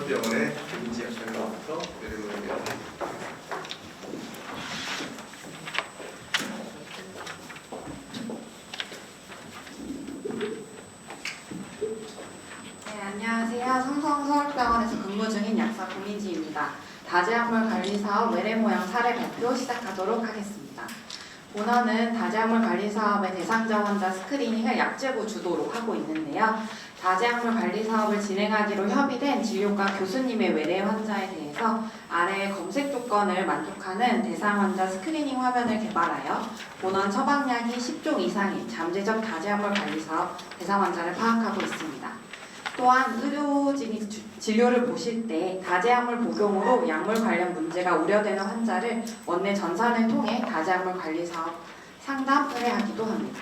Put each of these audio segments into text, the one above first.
삼성서울병원의 김인지 약사를 맡아서 내려놓으며 네, 안녕하세요. 삼성서울병원에서 근무 중인 약사 김인지입니다. 다재학물 관리 사업 외래모양 사례 발표 시작하도록 하겠습니다. 본원은 다재학물 관리 사업의 대상자 환자 스크리닝을 약제부 주도로 하고 있는데요. 다재학물 관리 사업을 진행하기로 협의된 진료과 교수님의 외래 환자에 대해서 아래의 검색 조건을 만족하는 대상 환자 스크리닝 화면을 개발하여 본원 처방약이 10종 이상인 잠재적 다재학물 관리 사업 대상 환자를 파악하고 있습니다. 또한 의료진이 진료를 보실 때 다재학물 복용으로 약물 관련 문제가 우려되는 환자를 원내 전산을 통해 다재학물 관리 사업 상담 의뢰하기도 합니다.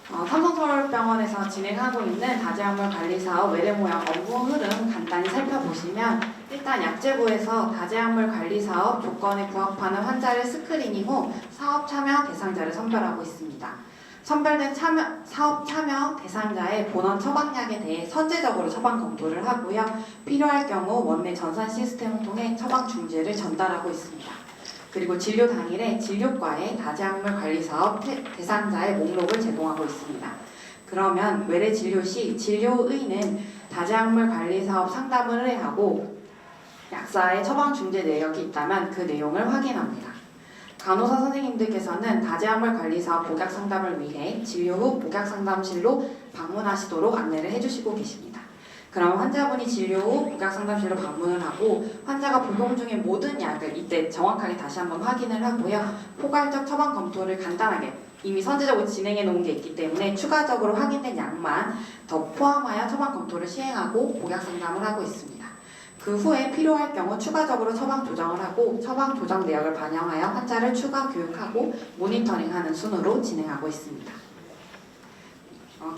삼성서울병원에서 진행하고 있는 다재학물 관리 사업 외래모양 업무 흐름 간단히 살펴보시면 일단 약제부에서 다재학물 관리 사업 조건에 부합하는 환자를 스크리닝 후 사업 참여 대상자를 선별하고 있습니다. 선별된 사업 참여 대상자의 본원 처방약에 대해 선제적으로 처방 검토를 하고요. 필요할 경우 원내 전산 시스템을 통해 처방 중지를 전달하고 있습니다. 그리고 진료 당일에 진료과에 다재학물 관리 사업 대상자의 목록을 제공하고 있습니다. 그러면 외래 진료 시 진료의는 다재학물 관리 사업 상담을 의뢰하고 약사의 처방 중지 내역이 있다면 그 내용을 확인합니다. 간호사 선생님들께서는 다재학물 관리 사업 복약 상담을 위해 진료 후 복약 상담실로 방문하시도록 안내를 해주시고 계십니다. 그럼 환자분이 진료 후 복약 상담실로 방문을 하고 환자가 복용 중인 모든 약을 이때 정확하게 다시 한번 확인을 하고요. 포괄적 처방 검토를 간단하게 이미 선제적으로 진행해 놓은 게 있기 때문에 추가적으로 확인된 약만 더 포함하여 처방 검토를 시행하고 복약 상담을 하고 있습니다. 그 후에 필요할 경우 추가적으로 처방 조정을 하고 처방 조정 내역을 반영하여 환자를 추가 교육하고 모니터링하는 순으로 진행하고 있습니다.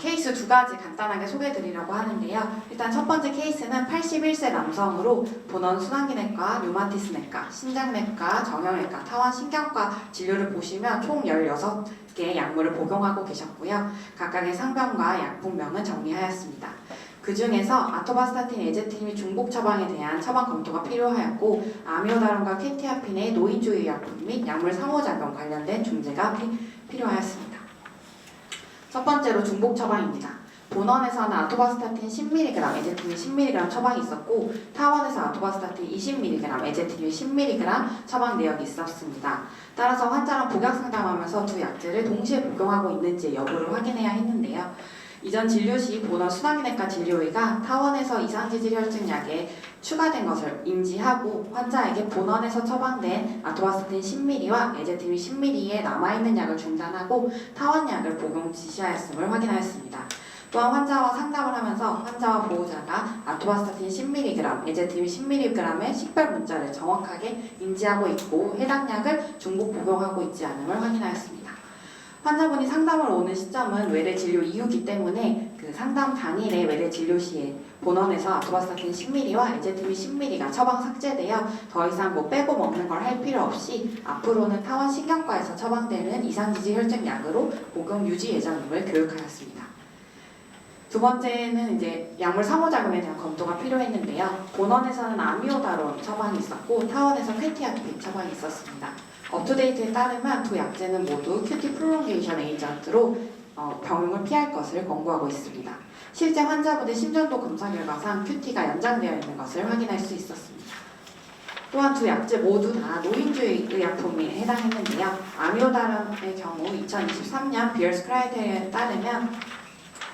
케이스 두 가지 간단하게 소개해드리려고 하는데요. 일단 첫 번째 케이스는 81세 남성으로 본원 순환기내과, 류마티스내과, 신장내과, 정형외과, 타원 신경과 진료를 보시면 총 16개의 약물을 복용하고 계셨고요. 각각의 상병과 약품명은 정리하였습니다. 그 중에서 아토바스타틴, 에제트림이 중복 처방에 대한 처방 검토가 필요하였고 아미오다론과 케티아핀의 노인주의 약품 및 약물 상호작용 관련된 중재가 필요하였습니다. 첫 번째로 중복 처방입니다. 본원에서는 아토바스타틴 10mg, 에제트림 10mg 처방이 있었고 타원에서 아토바스타틴 20mg, 에제트림 10mg 처방 내역이 있었습니다. 따라서 환자랑 복약 상담하면서 두 약제를 동시에 복용하고 있는지 여부를 확인해야 했는데요. 이전 진료 시 본원 순환기내과 진료의가 타원에서 이상지질 혈증약에 추가된 것을 인지하고 환자에게 본원에서 처방된 아토바스타틴 10mg와 에제트림 10mg에 남아있는 약을 중단하고 타원약을 복용 지시하였음을 확인하였습니다. 또한 환자와 상담을 하면서 환자와 보호자가 아토바스타틴 10mg, 에제트림 10mg의 식별 문자를 정확하게 인지하고 있고 해당 약을 중복 복용하고 있지 않음을 확인하였습니다. 환자분이 상담을 오는 시점은 외래 진료 이후이기 때문에 그 상담 당일에 외래 진료 시에 본원에서 아토바스타틴 10mg와 에제트림 10mg가 처방 삭제되어 더 이상 빼고 먹는 걸 할 필요 없이 앞으로는 타원 신경과에서 처방되는 이상지질 혈증 약으로 복용 유지 예정임을 교육하였습니다. 두 번째는 이제 약물 상호작용에 대한 검토가 필요했는데요. 본원에서는 아미오다론 처방이 있었고 타원에서 퀘티아핀 처방이 있었습니다. 업투데이트에 따르면 두 약제는 모두 QT 프롤롱게이션 에이전트로 병용을 피할 것을 권고하고 있습니다. 실제 환자분의 심전도 검사 결과상 QT가 연장되어 있는 것을 확인할 수 있었습니다. 또한 두 약제 모두 다 노인주의 의약품에 해당했는데요. 아미오다론의 경우 2023년 비얼스 크라이테리아에 따르면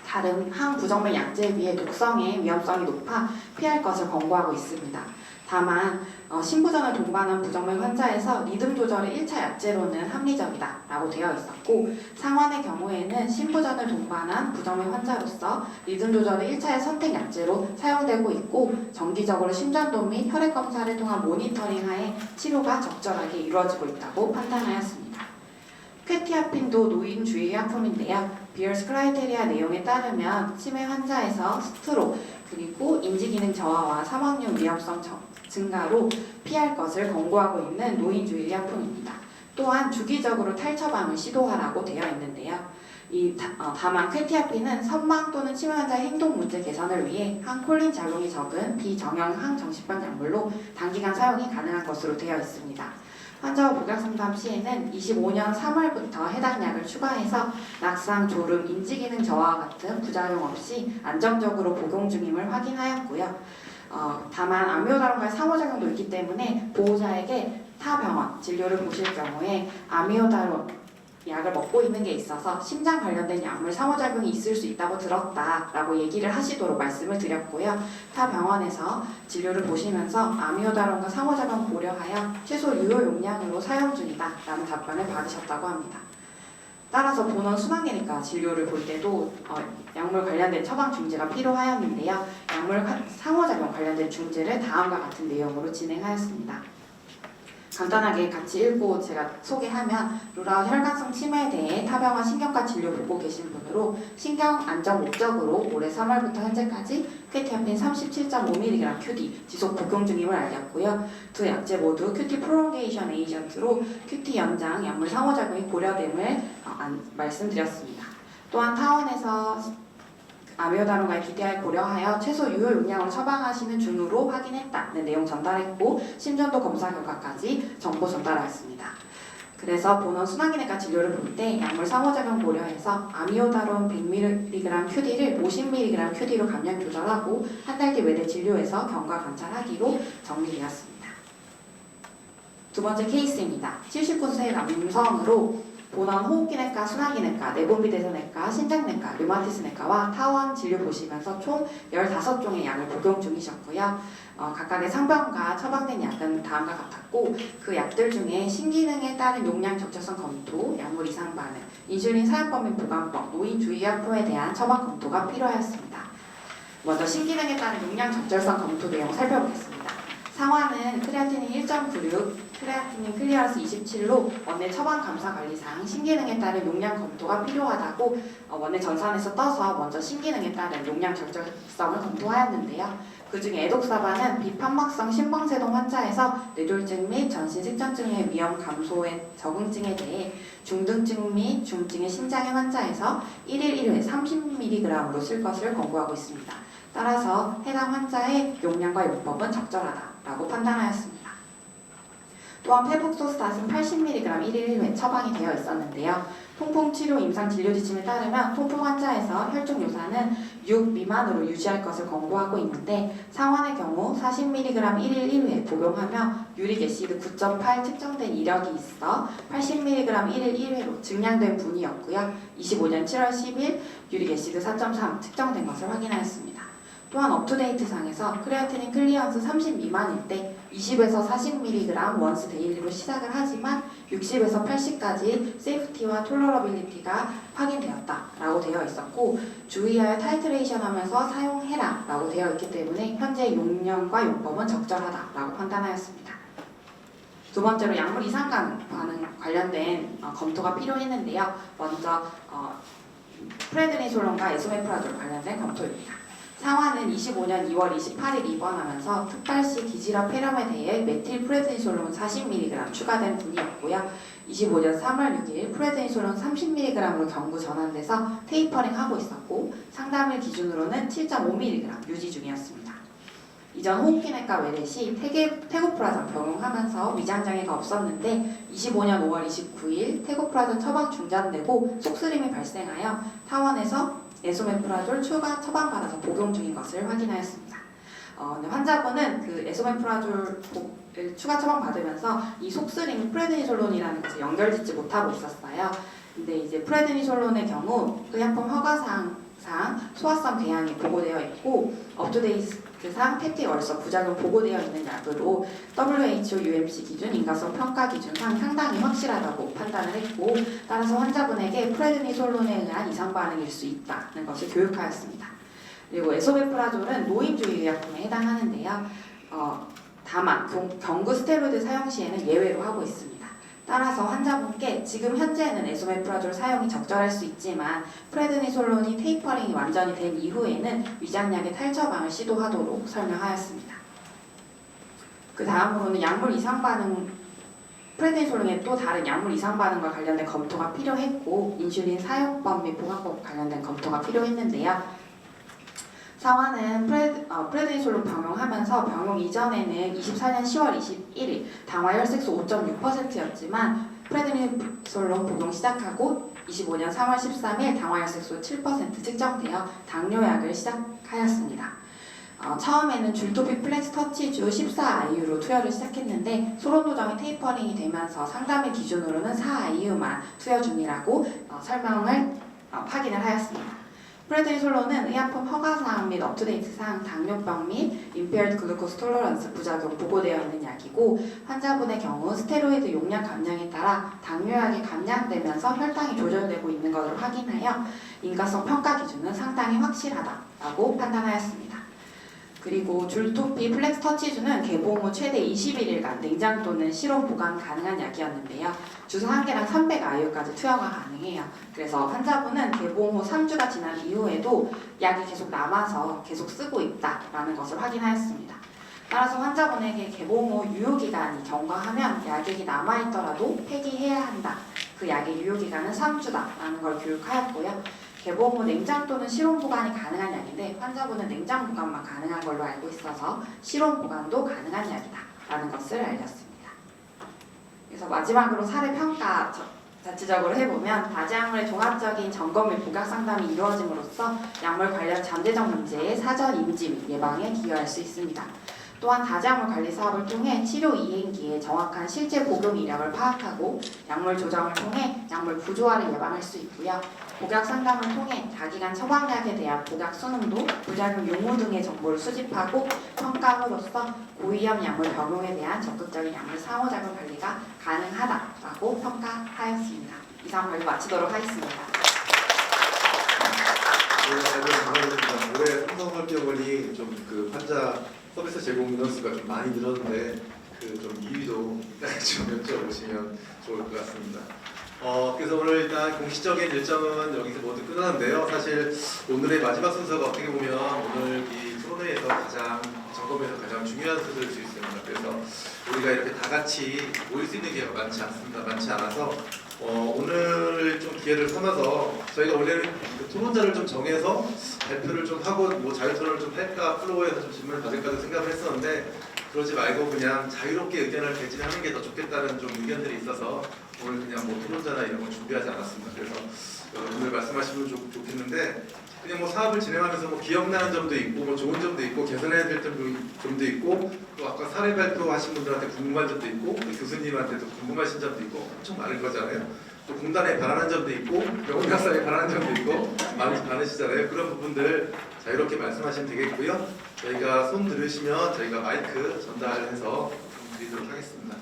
다른 항부정맥 약제에 비해 독성의 위험성이 높아 피할 것을 권고하고 있습니다. 다만 신부전을 동반한 부정맥 환자에서 리듬 조절의 1차 약제로는 합리적이다 라고 되어 있었고 상환의 경우에는 신부전을 동반한 부정맥 환자로서 리듬 조절의 1차의 선택 약제로 사용되고 있고 정기적으로 심전도 및 혈액 검사를 통한 모니터링 하에 치료가 적절하게 이루어지고 있다고 판단하였습니다. 퀘티아핀도 노인주의 약품인데요. 비얼스 크라이테리아 내용에 따르면 치매 환자에서 스트로크 그리고 인지기능 저하와 사망률 위험성 증가로 피할 것을 권고하고 있는 노인주의 약품입니다. 또한 주기적으로 탈처방을 시도하라고 되어 있는데요. 다만 퀘티아핀은 선망 또는 치매 환자의 행동 문제 개선을 위해 항콜린 작용이 적은 비정형 항정신병 약물로 단기간 사용이 가능한 것으로 되어 있습니다. 환자와 복약 상담 시에는 25년 3월부터 해당 약을 추가해서 낙상, 졸음, 인지기능 저하와 같은 부작용 없이 안정적으로 복용 중임을 확인하였고요. 다만 아미오다론과의 상호작용도 있기 때문에 보호자에게 타 병원 진료를 보실 경우에 아미오다론 약을 먹고 있는 게 있어서 심장 관련된 약물 상호작용이 있을 수 있다고 들었다라고 얘기를 하시도록 말씀을 드렸고요. 타 병원에서 진료를 보시면서 아미오다론과 상호작용 고려하여 최소 유효 용량으로 사용 중이다라는 답변을 받으셨다고 합니다. 따라서 본원 순환기내과 진료를 볼 때도 약물 관련된 처방 중재가 필요하였는데요. 약물 상호작용 관련된 중재를 다음과 같은 내용으로 진행하였습니다. 간단하게 같이 읽고 제가 소개하면 루라우 혈관성 치매에 대해 타병원 신경과 진료 보고 계신 분으로 신경 안정 목적으로 올해 3월부터 현재까지 퀘티아핀 37.5mg QD 지속 복용 중임을 알렸고요. 두 약제 모두 QT 프롤ongation 에이전트로 QT 연장 약물 상호작용이 고려됨을 말씀드렸습니다. 또한 타원에서 아미오다론과의 DDI를 고려하여 최소 유효 용량을 처방하시는 중으로 확인했다는 내용 전달했고 심전도 검사 결과까지 정보 전달하였습니다. 그래서 본원 순환기내과 진료를 볼 때 약물 상호작용 고려해서 아미오다론 100mg QD를 50mg QD로 감량 조절하고 한 달 뒤 외래 진료에서 경과 관찰하기로 정리되었습니다. 두 번째 케이스입니다. 79세 남성으로 본원 호흡기내과, 순환기내과, 내분비대사내과, 신장내과, 류마티스내과와 타원 진료 보시면서 총 15종의 약을 복용 중이셨고요. 각각의 상병과 처방된 약은 다음과 같았고 그 약들 중에 신기능에 따른 용량 적절성 검토, 약물 이상 반응, 인슐린 사용법 및 보관법, 노인 주의약품에 대한 처방 검토가 필요하였습니다. 먼저 신기능에 따른 용량 적절성 검토 내용 살펴보겠습니다. 상환은 크레아티닌 1.96, 크레아티닌 클리어런스 27로 원내 처방 감사 관리상 신기능에 따른 용량 검토가 필요하다고 원내 전산에서 떠서 먼저 신기능에 따른 용량 적절성을 검토하였는데요. 그 중에 에독사반은 비판막성 심방세동 환자에서 뇌졸중 및 전신 색전증의 위험 감소의 적응증에 대해 중등증 및 중증의 신장의 환자에서 1일 1회 30mg으로 쓸 것을 권고하고 있습니다. 따라서 해당 환자의 용량과 용법은 적절하다라고 판단하였습니다. 또한 페북소스tat은 80mg 1일 1회 처방이 되어 있었는데요. 통풍 치료 임상 진료 지침에 따르면 통풍 환자에서 혈중 요산은 6 미만으로 유지할 것을 권고하고 있는데 상환의 경우 40mg 1일 1회 복용하며 유릭 애시드 9.8 측정된 이력이 있어 80mg 1일 1회로 증량된 분이었고요. 25년 7월 10일 유릭 애시드 4.3 측정된 것을 확인하였습니다. 또한 업투데이트 상에서 크레아티닌 클리어런스 30 미만일 때 20에서 40mg 원스 데일리로 시작을 하지만 60에서 80까지 세이프티와 톨러러빌리티가 확인되었다라고 되어 있었고 주의하여 타이트레이션 하면서 사용해라라고 되어 있기 때문에 현재 용량과 용법은 적절하다라고 판단하였습니다. 두 번째로 약물 이상 반응 관련된 검토가 필요했는데요. 먼저 프레드니솔론과 에소메프라졸 관련된 검토입니다. 상환은 25년 2월 28일 입원하면서 특발시 기질화 폐렴에 대해 메틸프레드니솔론 40mg 추가된 분이었고요. 25년 3월 6일 프레드니솔론 30mg으로 경구 전환돼서 테이퍼링하고 있었고 상담일 기준으로는 7.5mg 유지 중이었습니다. 이전 호흡기내과 외래 시 테고프라전 복용하면서 위장장애가 없었는데 25년 5월 29일 테고프라전 처방 중단되고 속쓰림이 발생하여 타원에서 에소메프라졸 추가 처방받아서 복용 중인 것을 확인하였습니다. 환자분은 그 에소메프라졸 추가 처방받으면서 이 속쓰림 프레드니솔론이라는 것을 연결짓지 못하고 있었어요. 근데 이제 프레드니솔론의 경우 의약품 허가상 소화성 궤양이 보고되어 있고 업투데이트상 펩티월서 부작용 보고되어 있는 약으로 WHO UMC 기준 인가성 평가 기준상 상당히 확실하다고 판단을 했고 따라서 환자분에게 프레드니솔론에 의한 이상 반응일 수 있다는 것을 교육하였습니다. 그리고 에소메프라졸은 노인주의 의약품에 해당하는데요. 다만 경구 스테로이드 사용 시에는 예외로 하고 있습니다. 따라서 환자분께 지금 현재는 에소메프라졸 사용이 적절할 수 있지만 프레드니솔론이 테이퍼링이 완전히 된 이후에는 위장약의 탈처방을 시도하도록 설명하였습니다. 그 다음으로는 약물 이상 반응 프레드니솔론의 또 다른 약물 이상 반응과 관련된 검토가 필요했고 인슐린 사용법 및 보관법 관련된 검토가 필요했는데요. 사화는 프레드니솔론 병용하면서 병용 이전에는 24년 10월 21일 당화 혈색소 5.6%였지만 프레드니솔론 복용 시작하고 25년 3월 13일 당화 혈색소 7% 측정되어 당뇨약을 시작하였습니다. 처음에는 줄토피 플렉스 터치주 14IU로 투여를 시작했는데 소론 도정이 테이퍼링이 되면서 상담일 기준으로는 4IU만 투여 중이라고 설명을 확인을 하였습니다. 프레드니솔론은 의약품 허가사항 및 업투데이트사항 당뇨병 및 임페어드 글루코스 톨러런스 부작용 보고되어 있는 약이고 환자분의 경우 스테로이드 용량 감량에 따라 당뇨약이 감량되면서 혈당이 조절되고 있는 것을 확인하여 인과성 평가 기준은 상당히 확실하다라고 판단하였습니다. 그리고 줄토피 플렉스 터치주는 개봉 후 최대 21일간 냉장 또는 실온 보관 가능한 약이었는데요. 주사 1개당 300IU까지 투여가 가능해요. 그래서 환자분은 개봉 후 3주가 지난 이후에도 약이 계속 남아서 계속 쓰고 있다라는 것을 확인하였습니다. 따라서 환자분에게 개봉 후 유효기간이 경과하면 약액이 남아있더라도 폐기해야 한다. 그 약의 유효기간은 3주다라는 걸 교육하였고요. 개봉 후 냉장 또는 실온 보관이 가능한 약인데 환자분은 냉장 보관만 가능한 걸로 알고 있어서 실온 보관도 가능한 약이다라는 것을 알렸습니다. 그래서 마지막으로 사례 평가 자체적으로 해보면 다지약물의 종합적인 점검 및 복약 상담이 이루어짐으로써 약물 관련 잠재적 문제의 사전 인지 및 예방에 기여할 수 있습니다. 또한 다지약물 관리 사업을 통해 치료 이행기에 정확한 실제 복용 이력을 파악하고 약물 조정을 통해 약물 부조화를 예방할 수 있고요. 복약 상담을 통해 단기간 처방약에 대한 복약 순응도, 부작용 용무 등의 정보를 수집하고 평가함으로써 고위험 약물 병용에 대한 적극적인 약물 상호작용 관리가 가능하다라고 평가하였습니다. 이상 발표 마치도록 하겠습니다. 네, 감사드립니다. 올해 삼성설계원이 좀 그 환자 서비스 제공 인원수가 좀 많이 늘었는데 그 좀 2위도 좀 여쭤보시면 좋을 것 같습니다. 그래서 오늘 일단 공식적인 일정은 여기서 모두 끝나는데요. 사실 오늘의 마지막 순서가 어떻게 보면 오늘 이 토론회에서 점검에서 가장 중요한 순서일 수 있습니다. 그래서 우리가 이렇게 다 같이 모일 수 있는 기회가 많지 않습니다. 많지 않아서 오늘 좀 기회를 삼아서 저희가 원래는 그 토론자를 좀 정해서 발표를 좀 하고 뭐 자유토론을 좀 할까 플로어에서 좀 질문을 받을까도 생각을 했었는데 그러지 말고 그냥 자유롭게 의견을 개진하는 게 더 좋겠다는 좀 의견들이 있어서 오늘 그냥 뭐 토론자나 이런 걸 준비하지 않았습니다. 그래서 오늘 말씀하시면 좋겠는데 그냥 뭐 사업을 진행하면서 뭐 기억나는 점도 있고 뭐 좋은 점도 있고 개선해야 될 점도 있고 또 아까 사례 발표하신 분들한테 궁금한 점도 있고 또 교수님한테도 궁금하신 점도 있고 엄청 많을 거잖아요. 또 공단에 바라는 점도 있고 병원 약사에 바라는 점도 있고 많으시잖아요. 그런 부분들 자유롭게 말씀하시면 되겠고요. 저희가 손 들으시면 저희가 마이크 전달해서 드리도록 하겠습니다.